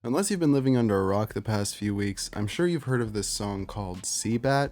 Unless you've been living under a rock the past few weeks, I'm sure you've heard of this song called Cbat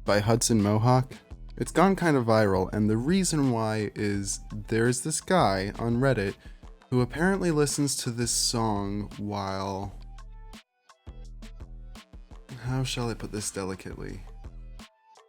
by Hudson Mohawk. It's gone kind of viral, and the reason why is there's this guy on Reddit who apparently listens to this song while... how shall I put this delicately?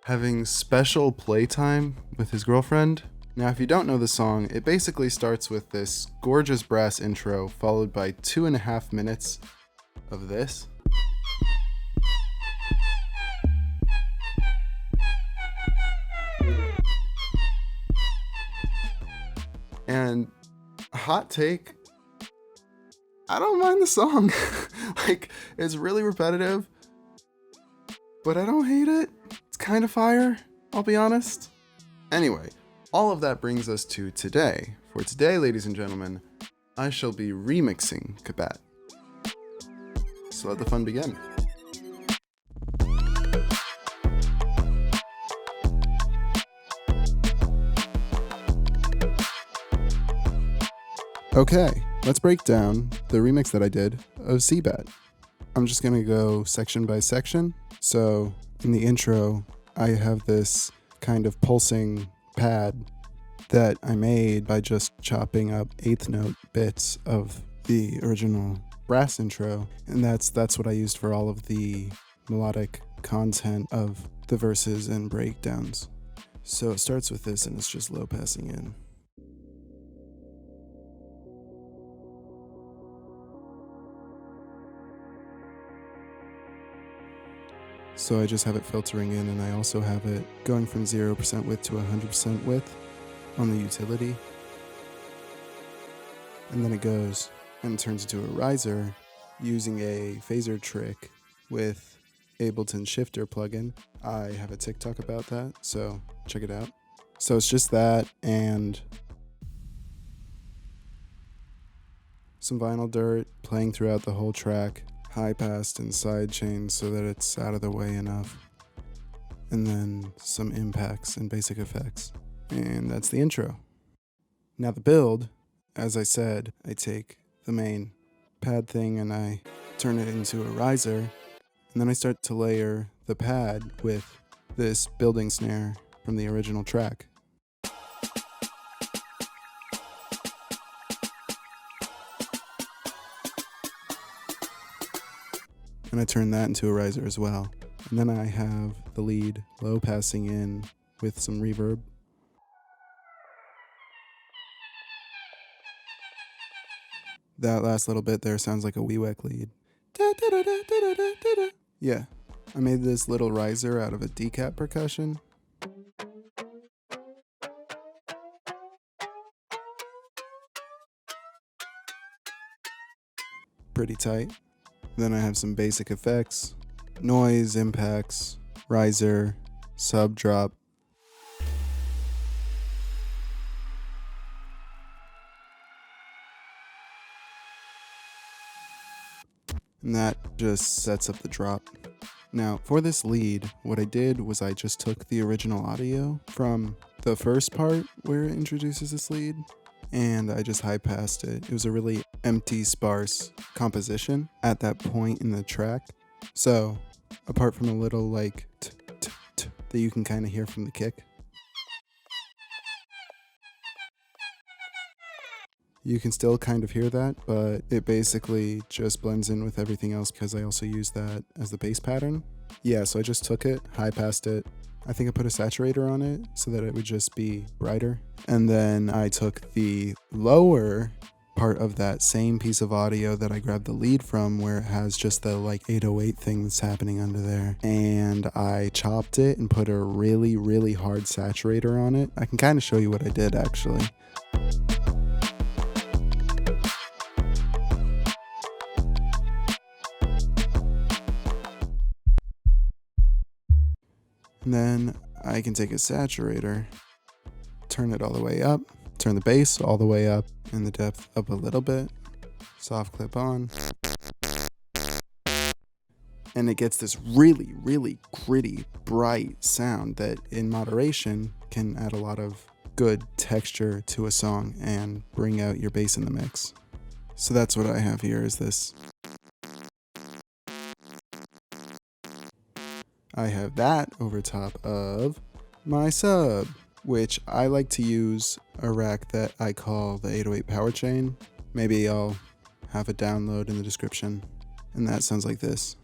Having special playtime with his girlfriend. Now, if you don't know the song, it basically starts with this gorgeous brass intro followed by 2.5 minutes of this. And hot take, I don't mind the song. Like, it's really repetitive, but I don't hate it. It's kind of fire, I'll be honest. Anyway, all of that brings us to today. For today, ladies and gentlemen, I shall be remixing Cbat. So let the fun begin. Okay, let's break down the remix that I did of Cbat. I'm just gonna go section by section. So in the intro, I have this kind of pulsing pad that I made by just chopping up eighth note bits of the original brass intro, and that's what I used for all of the melodic content of the verses and breakdowns. So it starts with this, and it's just low passing in. So I just have it filtering in, and I also have it going from 0% width to 100% width on the utility. And then it goes and turns into a riser using a phaser trick with Ableton Shifter plugin. I have a TikTok about that, so check it out. So it's just that and some vinyl dirt playing throughout the whole track. High passed and side chains so that it's out of the way enough. And then some impacts and basic effects. And that's the intro. Now the build, as I said, I take the main pad thing and I turn it into a riser. And then I start to layer the pad with this building snare from the original track. And I turn that into a riser as well. And then I have the lead low passing in with some reverb. That last little bit there sounds like a wee-weck lead. Yeah, I made this little riser out of a decap percussion. Pretty tight. Then I have some basic effects, noise, impacts, riser, sub drop. And that just sets up the drop. Now, for this lead, what I did was I just took the original audio from the first part where it introduces this lead, and I just high passed it. It was a really empty, sparse composition at that point in the track. So, apart from a little like t that you can kind of hear from the kick, you can still kind of hear that, but it basically just blends in with everything else because I also use that as the bass pattern. Yeah, so I just took it, high passed it. I think I put a saturator on it so that it would just be brighter. And then I took the lower part of that same piece of audio that I grabbed the lead from, where it has just the like 808 thing that's happening under there, and I chopped it and put a really, really hard saturator on it. I can kind of show you what I did actually. And then I can take a saturator, turn it all the way up, turn the bass all the way up and the depth up a little bit, soft clip on, and it gets this really, really gritty, bright sound that in moderation can add a lot of good texture to a song and bring out your bass in the mix. So that's what I have here is this. I have that over top of my sub, which I like to use a rack that I call the 808 Power Chain. Maybe I'll have a download in the description. And that sounds like this.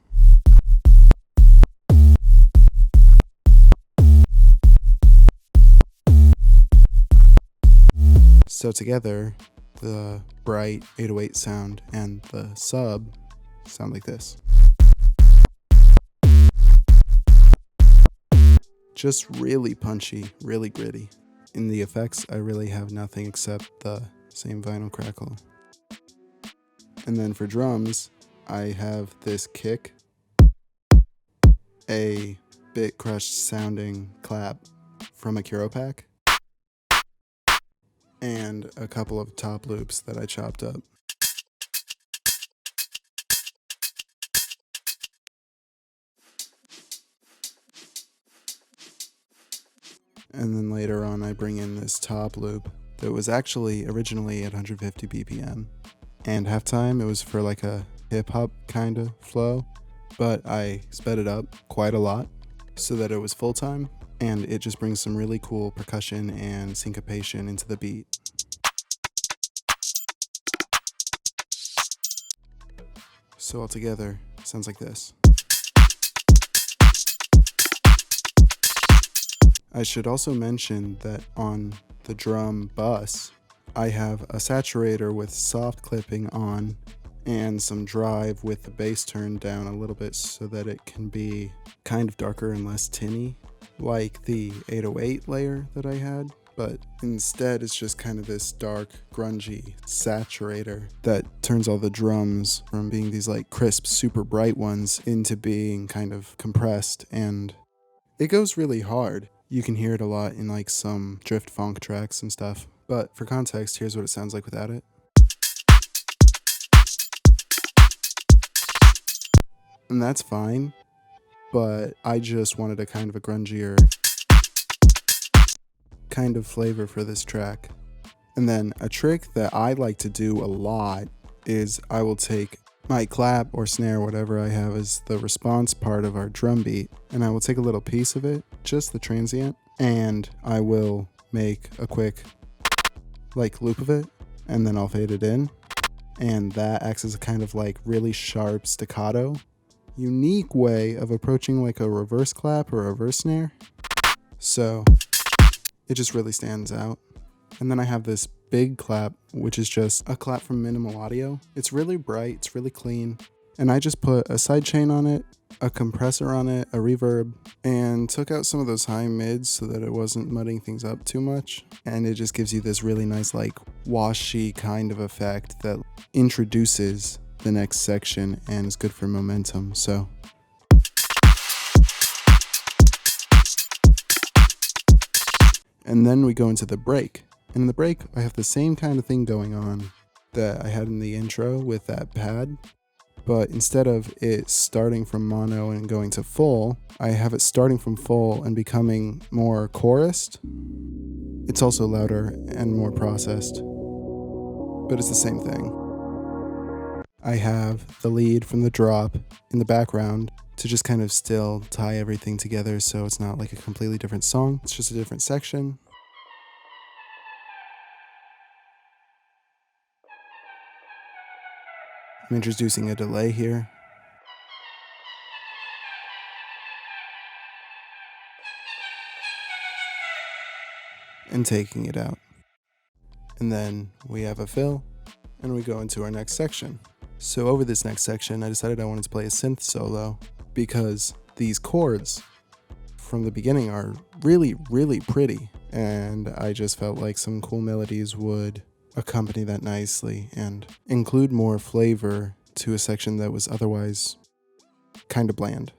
So together, the bright 808 sound and the sub sound like this. Just really punchy, really gritty. In the effects, I really have nothing except the same vinyl crackle. And then for drums, I have this kick, a bit crushed sounding clap from a Curo pack, and a couple of top loops that I chopped up. And then later on I bring in this top loop that was actually originally at 150 BPM. And halftime it was for like a hip hop kind of flow, but I sped it up quite a lot so that it was full time, and it just brings some really cool percussion and syncopation into the beat. So altogether, it sounds like this. I should also mention that on the drum bus, I have a saturator with soft clipping on and some drive with the bass turned down a little bit so that it can be kind of darker and less tinny, like the 808 layer that I had. But instead it's just kind of this dark, grungy saturator that turns all the drums from being these like crisp, super bright ones into being kind of compressed, and it goes really hard. You can hear it a lot in like some drift funk tracks and stuff. But for context, here's what it sounds like without it. And that's fine, but I just wanted a kind of a grungier kind of flavor for this track. And then a trick that I like to do a lot is I will take my clap or snare, whatever I have as the response part of our drum beat, and I will take a little piece of it, just the transient, and I will make a quick like loop of it, and then I'll fade it in, and that acts as a kind of like really sharp staccato, unique way of approaching like a reverse clap or a reverse snare. So it just really stands out. And then I have this big clap, which is just a clap from Minimal Audio. It's really bright, it's really clean, and I just put a sidechain on it, a compressor on it, a reverb, and took out some of those high mids so that it wasn't mudding things up too much. And it just gives you this really nice like washy kind of effect that introduces the next section and is good for momentum. So and then we go into the break. And in the break, I have the same kind of thing going on that I had in the intro with that pad. But instead of it starting from mono and going to full, I have it starting from full and becoming more chorused. It's also louder and more processed, but it's the same thing. I have the lead from the drop in the background to just kind of still tie everything together so it's not like a completely different song. It's just a different section. I'm introducing a delay here. And taking it out. And then we have a fill, and we go into our next section. So over this next section, I decided I wanted to play a synth solo because these chords from the beginning are really, really pretty, and I just felt like some cool melodies would accompany that nicely and include more flavor to a section that was otherwise kind of bland.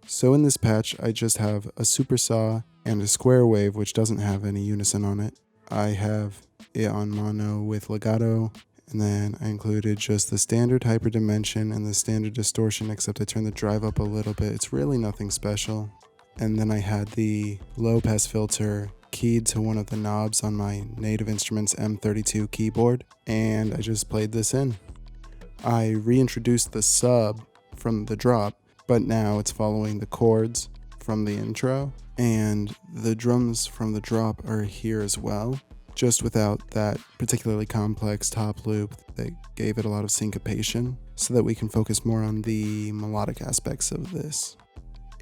So in this patch, I just have a super saw and a square wave, which doesn't have any unison on it. I have it on mono with legato, And then I included just the standard hyperdimension and the standard distortion, except I turned the drive up a little bit. It's really nothing special. And then I had the low pass filter keyed to one of the knobs on my Native Instruments M32 keyboard, and I just played this in. I reintroduced the sub from the drop, but now it's following the chords from the intro, and the drums from the drop are here as well, just without that particularly complex top loop that gave it a lot of syncopation, so that we can focus more on the melodic aspects of this.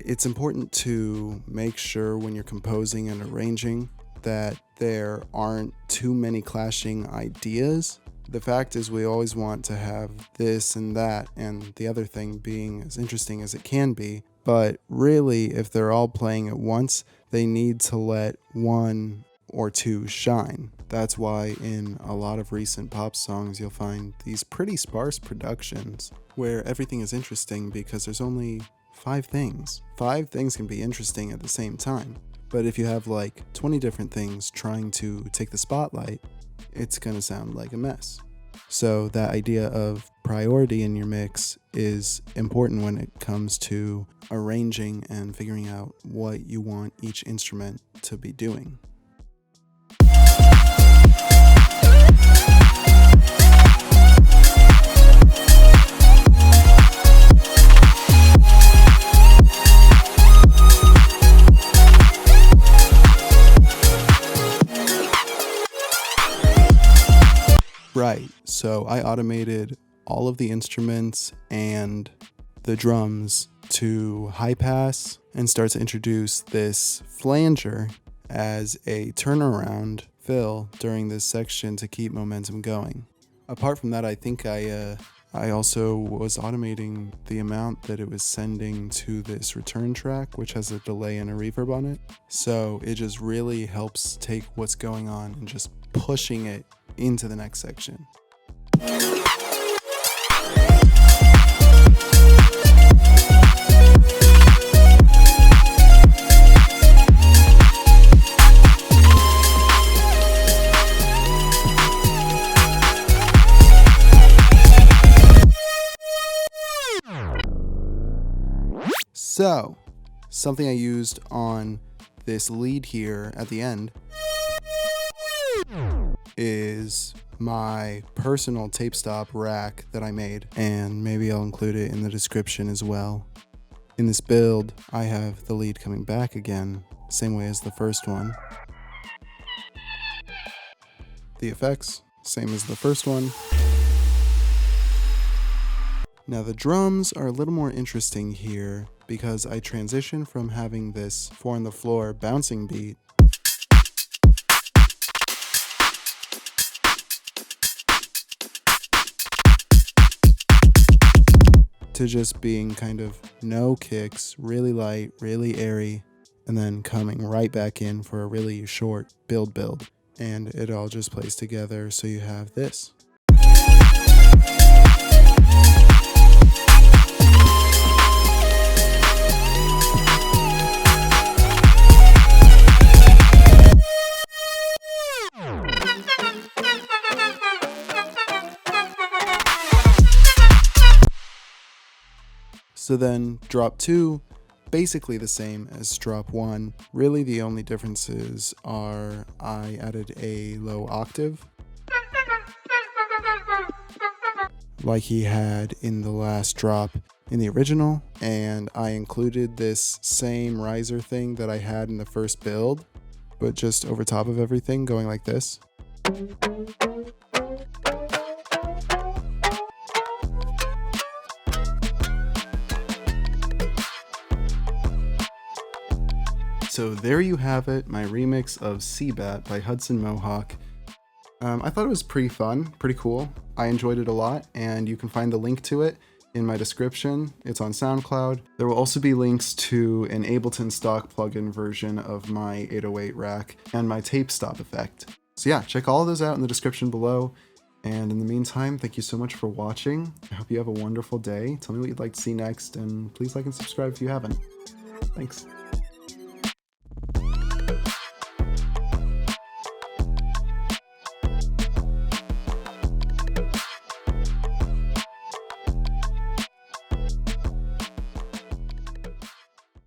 It's important to make sure when you're composing and arranging that there aren't too many clashing ideas. The fact is, we always want to have this and that and the other thing being as interesting as it can be, but really, if they're all playing at once, they need to let one or two shine. That's why in a lot of recent pop songs you'll find these pretty sparse productions where everything is interesting because there's only 5 things. 5 things can be interesting at the same time. But if you have like 20 different things trying to take the spotlight, it's gonna sound like a mess. So that idea of priority in your mix is important when it comes to arranging and figuring out what you want each instrument to be doing. Right, so I automated all of the instruments and the drums to high pass and start to introduce this flanger as a turnaround fill during this section to keep momentum going. Apart from that, I think I also was automating the amount that it was sending to this return track, which has a delay and a reverb on it. So it just really helps take what's going on and just pushing it into the next section. So, something I used on this lead here at the end is my personal tape stop rack that I made, and maybe I'll include it in the description as well. In this build, I have the lead coming back again, same way as the first one. The effects, same as the first one. Now the drums are a little more interesting here because I transition from having this 4 on the floor bouncing beat to just being kind of no kicks, really light, really airy, and then coming right back in for a really short build. And it all just plays together, so you have this. So then drop 2, basically the same as drop 1. Really the only differences are I added a low octave, like he had in the last drop in the original, and I included this same riser thing that I had in the first build, but just over top of everything, going like this. So there you have it, my remix of Cbat by Hudson Mohawk. I thought it was pretty fun, pretty cool. I enjoyed it a lot, and you can find the link to it in my description. It's on SoundCloud. There will also be links to an Ableton stock plugin version of my 808 rack and my tape stop effect. So yeah, check all of those out in the description below. And in the meantime, thank you so much for watching. I hope you have a wonderful day. Tell me what you'd like to see next, and please like and subscribe if you haven't. Thanks.